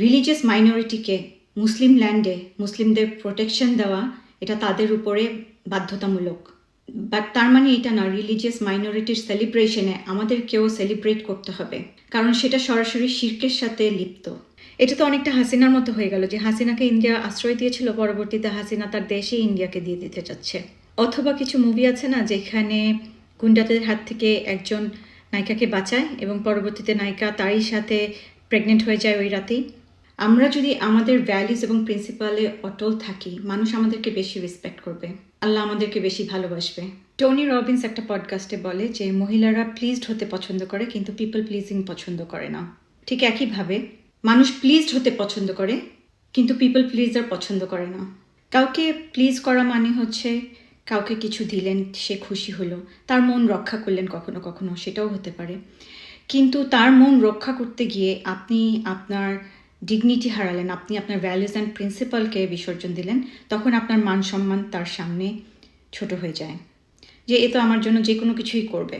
Religious মাইনরিটিকে মুসলিম ল্যান্ডে মুসলিমদের protection দেওয়া এটা তাদের উপরে বাধ্যতামূলক। বাট তার মানে এটা না রিলিজিয়াস মাইনরিটির সেলিব্রেশনে আমাদেরকেও সেলিব্রেট করতে হবে, কারণ সেটা সরাসরি শিরকের সাথে লিপ্ত। এটা তো অনেকটা হাসিনার মতো হয়ে গেল যে হাসিনাকে ইন্ডিয়া আশ্রয় দিয়েছিল, পরবর্তীতে হাসিনা তার দেশে ইন্ডিয়াকে দিয়ে দিতে চাচ্ছে। অথবা কিছু মুভি আছে না যেখানে গুন্ডাদের হাত থেকে একজন নায়িকাকে বাঁচায় এবং পরবর্তীতে নায়িকা তারই সাথে প্রেগনেন্ট হয়ে যায় ওই রাতেই। আমরা যদি আমাদের ভ্যালিউজ এবং প্রিন্সিপালে অটল থাকি, মানুষ আমাদেরকে বেশি রেসপেক্ট করবে, আল্লাহ আমাদেরকে বেশি ভালোবাসবে। টনি রবিন্স একটা পডকাস্টে বলে যে মহিলারা প্লিজড হতে পছন্দ করে কিন্তু পিপল প্লিজিং পছন্দ করে না। ঠিক একইভাবে মানুষ প্লিজড হতে পছন্দ করে কিন্তু পিপল প্লিজার পছন্দ করে না। কাউকে প্লিজ করা মানে হচ্ছে কাউকে কিছু দিলেন, সে খুশি হলো, তার মন রক্ষা করলেন, কখনো কখনো সেটাও হতে পারে। কিন্তু তার মন রক্ষা করতে গিয়ে আপনি আপনার ডিগনিটি হারালেন, আপনি আপনার ভ্যালুজ অ্যান্ড প্রিন্সিপালকে বিসর্জন দিলেন, তখন আপনার মান সম্মান তার সামনে ছোট হয়ে যায় যে এ তো আমার জন্য যে কোনো কিছুই করবে।